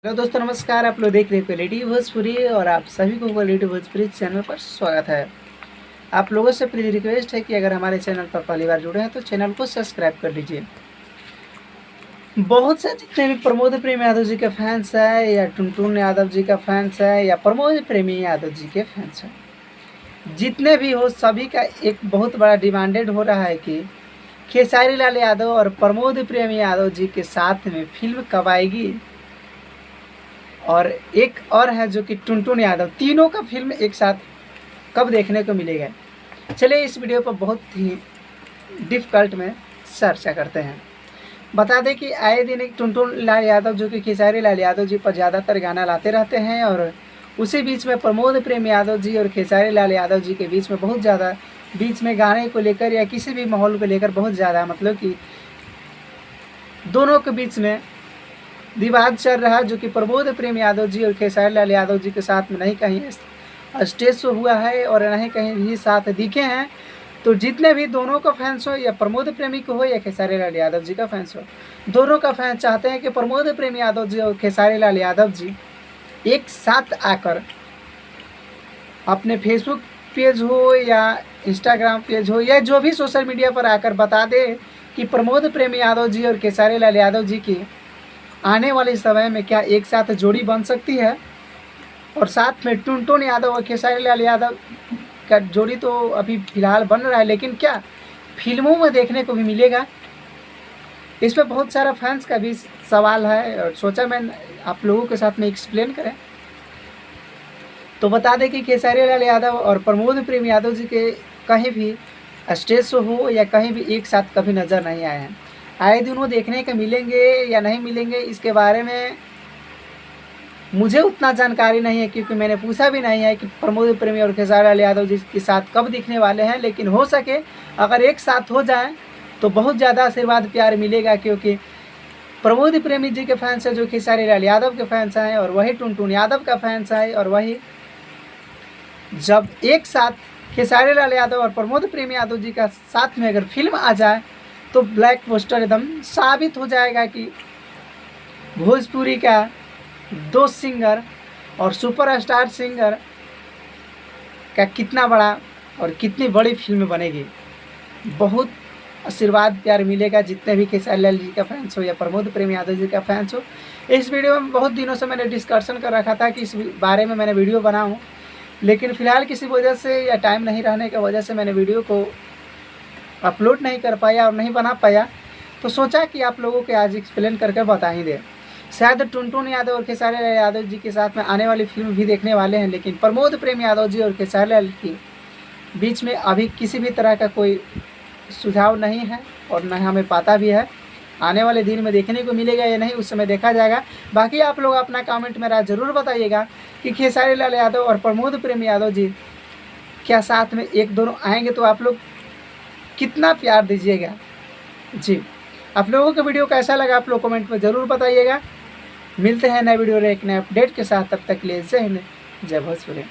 Hello दोस्तों, नमस्कार। आप लोग देख रहे हैं क्वालिटी भोजपुरी और आप सभी को क्वालिटी भोजपुरी चैनल पर स्वागत है। आप लोगों से प्लीज रिक्वेस्ट है कि अगर हमारे चैनल पर पहली बार जुड़े हैं तो चैनल को सब्सक्राइब कर लीजिए। बहुत से जितने भी प्रमोद प्रेम यादव जी के फैंस हैं या टुनटुन यादव जी का फैंस है या प्रमोद प्रेमी यादव जी के फैंस हैं, जितने भी हो सभी का एक बहुत बड़ा डिमांडेड हो रहा है कि खेसारी लाल यादव और प्रमोद प्रेमी यादव जी के साथ में फिल्म कब आएगी। और एक और है जो कि टुनटुन यादव, तीनों का फिल्म एक साथ कब देखने को मिलेगा। चलिए इस वीडियो पर बहुत ही डिफ़िकल्ट में चर्चा करते हैं। बता दें कि आए दिन एक टुनटुन लाल यादव जो कि खेसारी लाल यादव जी पर ज़्यादातर गाना लाते रहते हैं और उसी बीच में प्रमोद प्रेम यादव जी और खेसारी लाल यादव जी के बीच में बहुत ज़्यादा बीच में गाने को लेकर या किसी भी माहौल को लेकर बहुत ज़्यादा मतलब कि दोनों के बीच में विवाद चल रहा है, जो कि प्रमोद प्रेम यादव जी और खेसारी लाल यादव जी के साथ में नहीं कहीं स्टेज शो हुआ है और नहीं कहीं भी साथ दिखे हैं। तो जितने भी दोनों का फैंस हो या प्रमोद प्रेमी को हो या खेसारी लाल यादव जी का फैंस हो, दोनों का फैंस चाहते हैं कि प्रमोद प्रेम यादव जी और खेसारी लाल यादव जी एक साथ आकर अपने फेसबुक पेज हो या इंस्टाग्राम पेज हो या जो भी सोशल मीडिया पर आकर बता दे कि प्रमोद प्रेम यादव जी और खेसारी लाल यादव जी की आने वाले समय में क्या एक साथ जोड़ी बन सकती है। और साथ में टुनटुन यादव और खेसारी लाल यादव का जोड़ी तो अभी फ़िलहाल बन रहा है, लेकिन क्या फिल्मों में देखने को भी मिलेगा। इस पर बहुत सारा फैंस का भी सवाल है और सोचा मैं आप लोगों के साथ में एक्सप्लेन करें। तो बता दें कि खेसारी लाल यादव और प्रमोद प्रेम यादव जी के कहीं भी स्टेज शो हो या कहीं भी एक साथ कभी नज़र नहीं आए हैं। आए दिन वो देखने के मिलेंगे या नहीं मिलेंगे इसके बारे में मुझे उतना जानकारी नहीं है, क्योंकि मैंने पूछा भी नहीं है कि प्रमोद प्रेमी और खेसारी लाल यादव जी के साथ कब दिखने वाले हैं। लेकिन हो सके अगर एक साथ हो जाए तो बहुत ज़्यादा आशीर्वाद प्यार मिलेगा, क्योंकि प्रमोद प्रेमी जी के फैंस हैं जो खेसारी लाल यादव के फैंस हैं और वही टुनटुन यादव का फैंस है। और वही जब एक साथ खेसारी लाल यादव और प्रमोद प्रेमी यादव जी का साथ में अगर फिल्म आ जाए तो ब्लैक पोस्टर एकदम साबित हो जाएगा कि भोजपुरी का दो सिंगर और सुपरस्टार सिंगर का कितना बड़ा और कितनी बड़ी फिल्म बनेगी। बहुत आशीर्वाद प्यार मिलेगा जितने भी खेसारी लाल जी का फैंस हो या प्रमोद प्रेम यादव जी का फैंस हो। इस वीडियो में बहुत दिनों से मैंने डिस्कशन कर रखा था कि इस बारे में मैंने वीडियो बनाऊं, लेकिन फ़िलहाल किसी वजह से या टाइम नहीं रहने की वजह से मैंने वीडियो को अपलोड नहीं कर पाया और नहीं बना पाया। तो सोचा कि आप लोगों के आज एक्सप्लेन करके बता ही दें। शायद टुनटुन यादव और खेसारी लाल यादव जी के साथ में आने वाली फिल्म भी देखने वाले हैं, लेकिन प्रमोद प्रेम यादव जी और खेसारी लाल के बीच में अभी किसी भी तरह का कोई सुझाव नहीं है और न हमें पता भी है। आने वाले दिन में देखने को मिलेगा या नहीं उस समय देखा जाएगा। बाकी आप लोग अपना कमेंट में राय ज़रूर बताइएगा कि खेसारी लाल यादव और प्रमोद प्रेम यादव जी क्या साथ में एक दोनों आएंगे तो आप लोग कितना प्यार दीजिएगा। जी, आप लोगों का वीडियो कैसा लगा आप लोग कमेंट में ज़रूर बताइएगा। मिलते हैं नए वीडियो में एक नए अपडेट के साथ, तब तक के लिए जय हिंद, जय भोजपुरी।